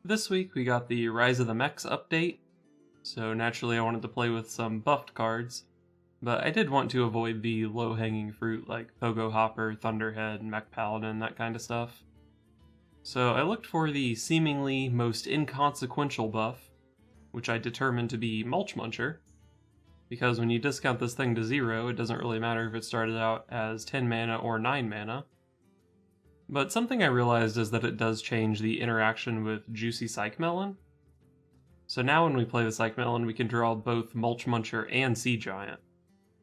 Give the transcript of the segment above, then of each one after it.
This week we got the Rise of the Mechs update, so naturally I wanted to play with some buffed cards, but I did want to avoid the low-hanging fruit like Pogo Hopper, Thunderhead, Mech Paladin, that kind of stuff. So I looked for the seemingly most inconsequential buff, which I determined to be Mulchmuncher, because when you discount this thing to 0, it doesn't really matter if it started out as 10 mana or 9 mana. But something I realized is that it does change the interaction with Juicy Psychmelon. So now when we play the Psychmelon, we can draw both Mulchmuncher and Sea Giant,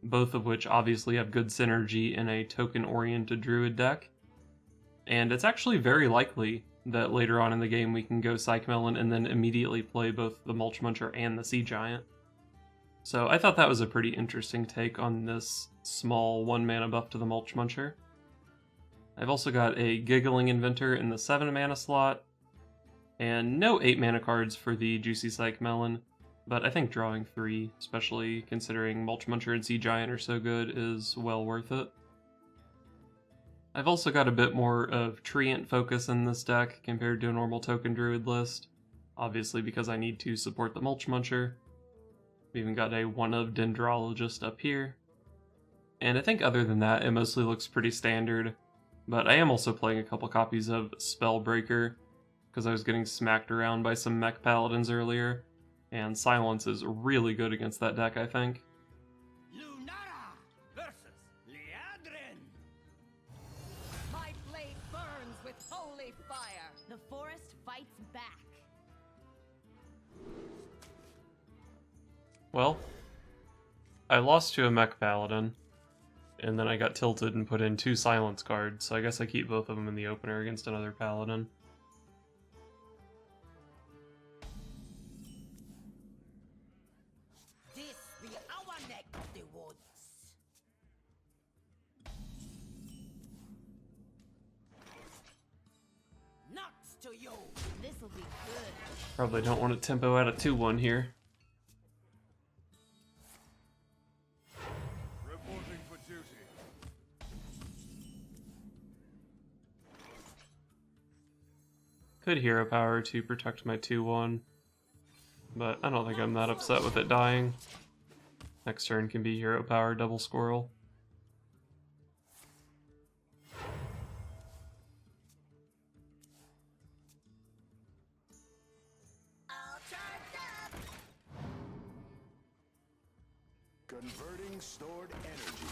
both of which obviously have good synergy in a token-oriented Druid deck. And it's actually very likely that later on in the game we can go Psychmelon and then immediately play both the Mulchmuncher and the Sea Giant. So I thought that was a pretty interesting take on this small 1-mana buff to the Mulchmuncher. I've also got a Giggling Inventor in the 7 mana slot, and no 8 mana cards for the Juicy Psychmelon, but I think drawing 3, especially considering Mulchmuncher and Sea Giant are so good, is well worth it. I've also got a bit more of Treant focus in this deck compared to a normal token Druid list, obviously because I need to support the Mulchmuncher. We even got a 1-of Dendrologist up here. And I think other than that, it mostly looks pretty standard. But I am also playing a couple copies of Spellbreaker, because I was getting smacked around by some Mech Paladins earlier, and Silence is really good against that deck, I think. Lunara versus Liadrin. My blade burns with holy fire. The forest fights back. Well, I lost to a Mech Paladin, and then I got tilted and put in 2 Silence cards, so I guess I keep both of them in the opener against another Paladin. This be our neck of the woods. Nuts to you. This'll be good. Probably don't want to tempo out a 2-1 here. Reporting for duty. Could Hero Power to protect my 2-1, but I don't think I'm that upset with it dying. Next turn can be Hero Power double Squirrel. I'll charge up. Converting stored energy.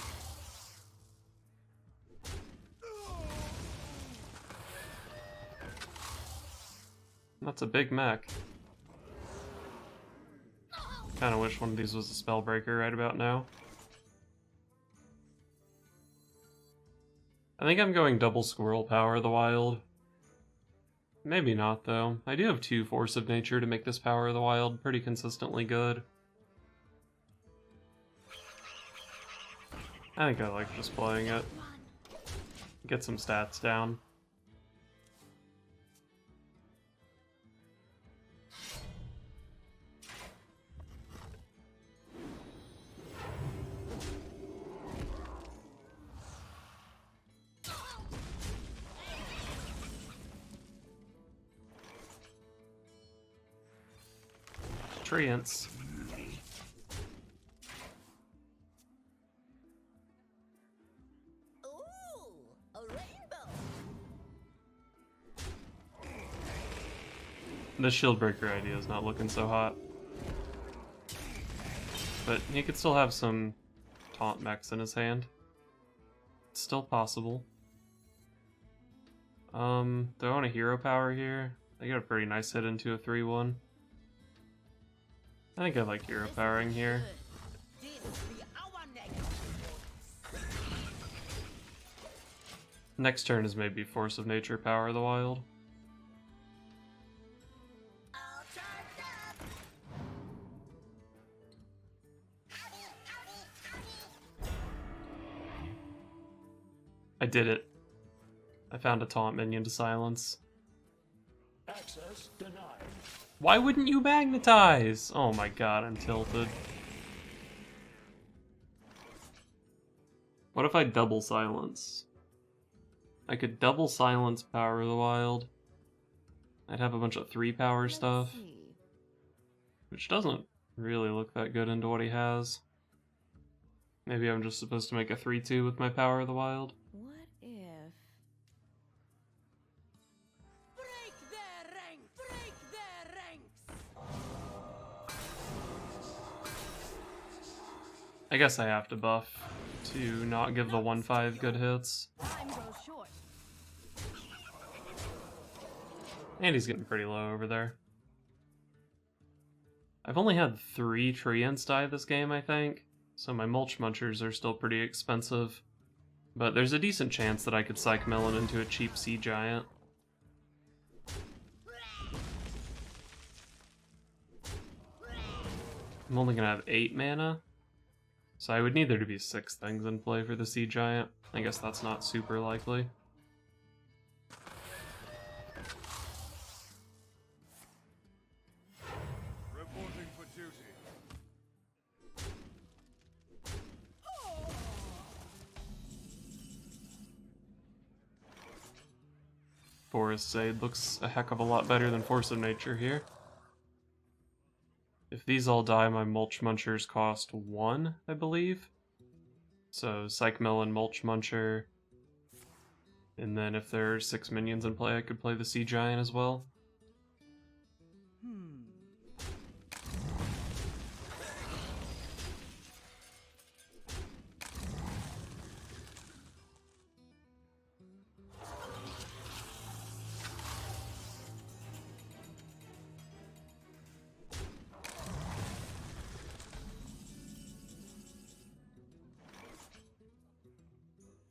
That's a big mech. Kinda wish one of these was a Spellbreaker right about now. I think I'm going double Squirrel Power of the Wild. Maybe not, though. I do have 2 Force of Nature to make this Power of the Wild pretty consistently good. I think I like just playing it. Get some stats down. Treants. Ooh, a rainbow. The Shieldbreaker idea is not looking so hot. But he could still have some taunt mechs in his hand. It's still possible. Do I want a Hero Power here? I got a pretty nice hit into a 3-1. I think I like Hero Powering here. This be our neck of the woods. Next turn is maybe Force of Nature Power of the Wild. I'll charge up. I did it. I found a taunt minion to silence. Access denied. Why wouldn't you magnetize? Oh my god, I'm tilted. What if I double silence? I could double silence Power of the Wild. I'd have a bunch of 3-power Let's stuff, see. which doesn't really look that good into what he has. Maybe I'm just supposed to make a 3-2 with my Power of the Wild. What if... Break their ranks! Break their ranks! I guess I have to buff to not give the 1-5 good hits. Time grows short. And he's getting pretty low over there. I've only had 3 Treants die this game, I think, so my Mulchmunchers are still pretty expensive. But there's a decent chance that I could Psychmelon into a cheap Sea Giant. I'm only gonna have 8 mana, so I would need there to be 6 things in play for the Sea Giant. I guess that's not super likely. Reporting for duty. Forest Shade looks a heck of a lot better than Force of Nature here. If these all die, my Mulchmunchers cost 1, I believe. So Psychmelon, Mulchmuncher, and then if there are 6 minions in play, I could play the Sea Giant as well.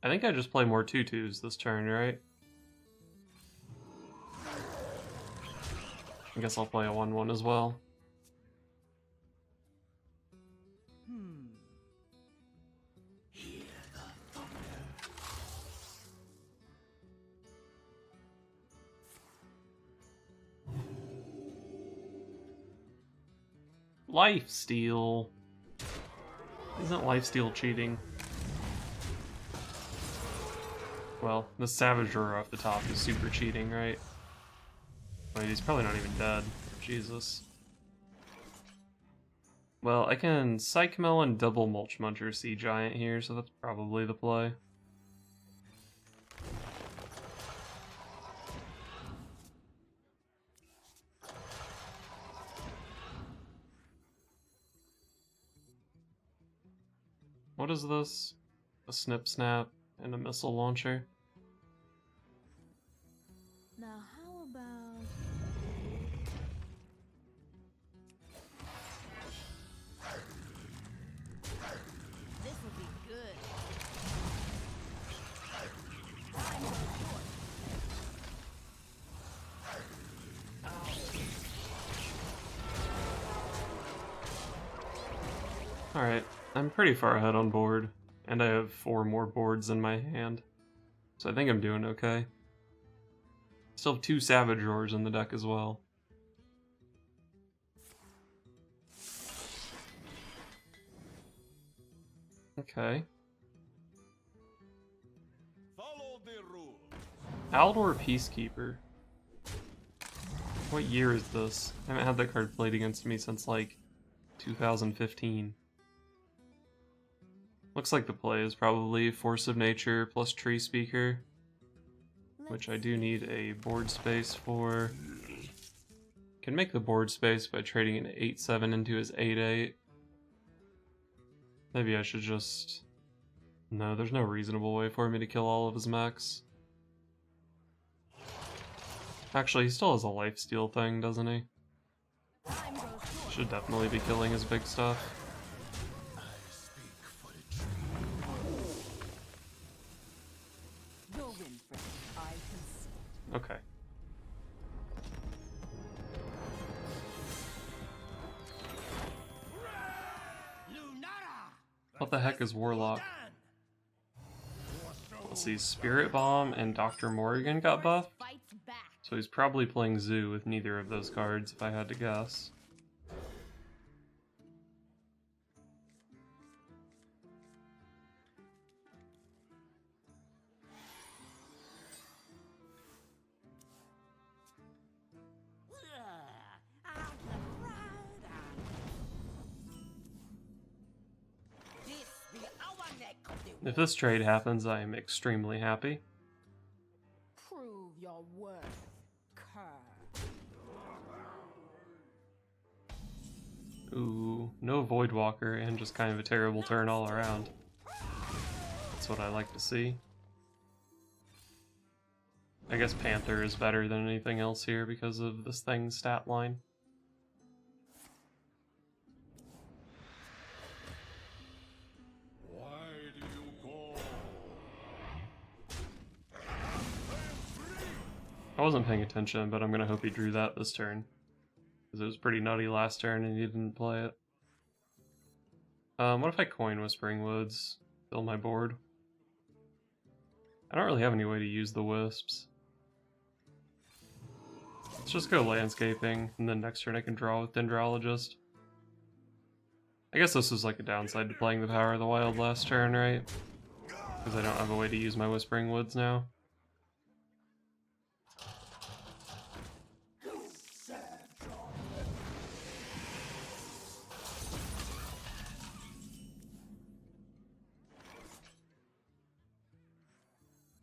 I think I just play more 2/2s this turn, right? I guess I'll play a 1/1 as well. Lifesteal. Isn't lifesteal cheating? Well, the Savage Roar off the top is super cheating, right? Wait, he's probably not even dead. Jesus. Well, I can Psychmelon double Mulchmuncher Sea Giant here, so that's probably the play. What is this? A Snip Snap and a Missile Launcher? Now how about... This'll be good. Time goes short. Alright, I'm pretty far ahead on board, and I have 4 more boards in my hand, so I think I'm doing okay. Still have 2 Savage Roars in the deck as well. Okay. Follow the rules. Aldor Peacekeeper. What year is this? I haven't had that card played against me since like 2015. Looks like the play is probably Force of Nature plus Tree Speaker, which I do need a board space for. Can make the board space by trading an 8/7 into his 8/8. Maybe I should just... No, there's no reasonable way for me to kill all of his mechs. Actually, he still has a lifesteal thing, doesn't he? Time goes short. Should definitely be killing his big stuff. You'll win, friend. I can see it. Okay. What the heck is Warlock? Let's see, Spirit Bomb and Dr. Morrigan got buffed, Fights back. so he's probably playing Zoo with neither of those cards, if I had to guess. If this trade happens, I am extremely happy. Prove your worth, cur. Ooh, no Voidwalker and just kind of a terrible turn all around. That's what I like to see. I guess Panther is better than anything else here because of this thing's stat line. Why do you call? I wasn't paying attention, but I'm gonna hope he drew that this turn. Because it was pretty nutty last turn and he didn't play it. What if I coin Whispering Woods? Fill my board. I don't really have any way to use the Wisps. Let's just go Landscaping, and then next turn I can draw with Dendrologist. I guess this was like a downside to playing the Power of the Wild last turn, right? Because I don't have a way to use my Whispering Woods now.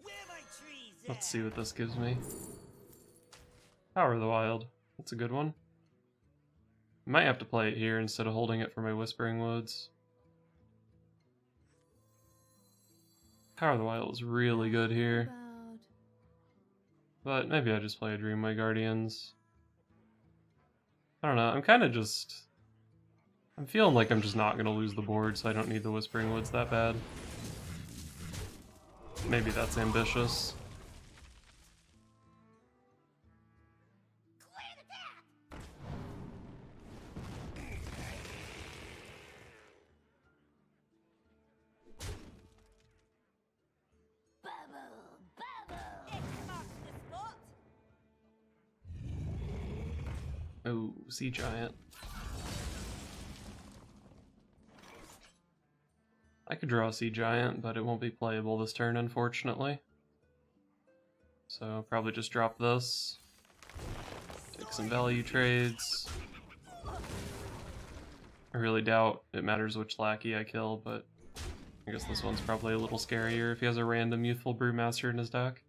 Where my trees Let's see what this gives me. Power of the Wild. That's a good one. I might have to play it here instead of holding it for my Whispering Woods. Power of the Wild is really good here. But maybe I just play a Dreamway Guardians. I don't know, I'm kind of just... I'm feeling like I'm just not going to lose the board, so I don't need the Whispering Woods that bad. Maybe that's ambitious. Oh, Sea Giant. I could draw a Sea Giant, but it won't be playable this turn, unfortunately. So I'll probably just drop this. Take some value trades. I really doubt it matters which lackey I kill, but I guess this one's probably a little scarier if he has a random Youthful Brewmaster in his deck.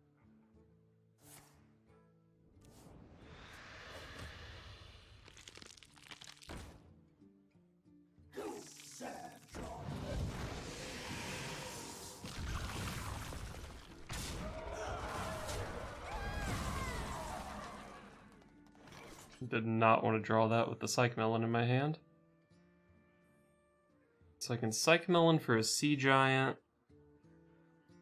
Did not want to draw that with the Psychmelon in my hand. So I can Psychmelon for a Sea Giant.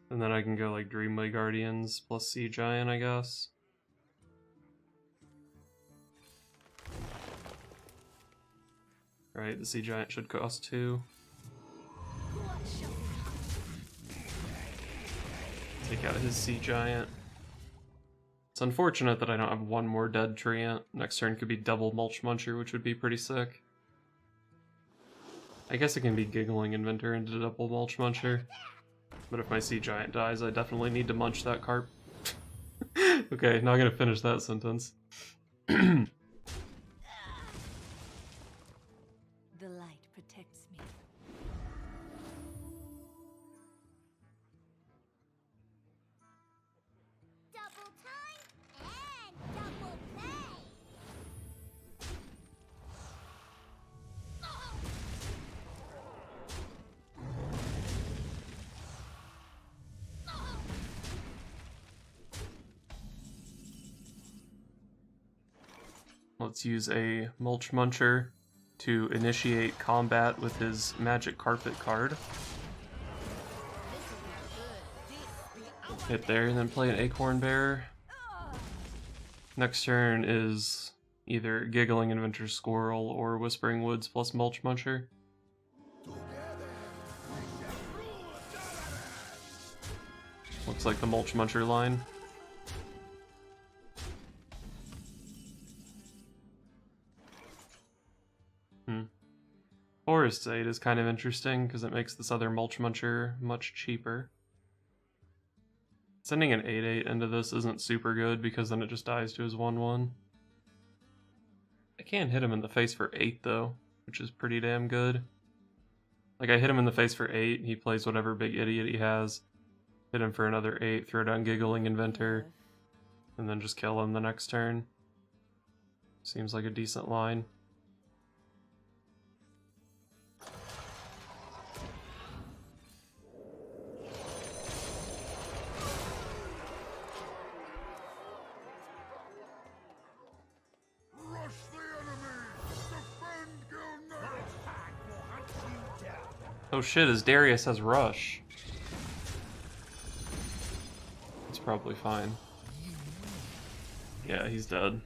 And then I can go like Dreamway Guardians plus Sea Giant, I guess. Right, the Sea Giant should cost 2. Take out his Sea Giant. It's unfortunate that I don't have one more dead Treant. Next turn could be double Mulchmuncher, which would be pretty sick. I guess it can be Giggling Inventor into double Mulchmuncher. But if my Sea Giant dies, I definitely need to munch that carp. Okay, now I'm gonna finish that sentence. The light protects me. Double time and double pay. Let's use a Mulchmuncher to initiate combat with his Magic Carpet card. Hit there, and then play an Acorn Bearer. Next turn is either Giggling Inventor Squirrel or Whispering Woods plus Mulchmuncher. Looks like the Mulchmuncher line. Forest Aid is kind of interesting because it makes this other Mulchmuncher much cheaper. Sending an 8/8 into this isn't super good because then it just dies to his 1/1. I can hit him in the face for 8 though, which is pretty damn good. Like, I hit him in the face for 8, he plays whatever big idiot he has, hit him for another 8, throw down Giggling Inventor, and then just kill him the next turn. Seems like a decent line. Rush the enemy! Defend Gilnet! Oh shit, his Darius has Rush. It's probably fine. Yeah, he's dead.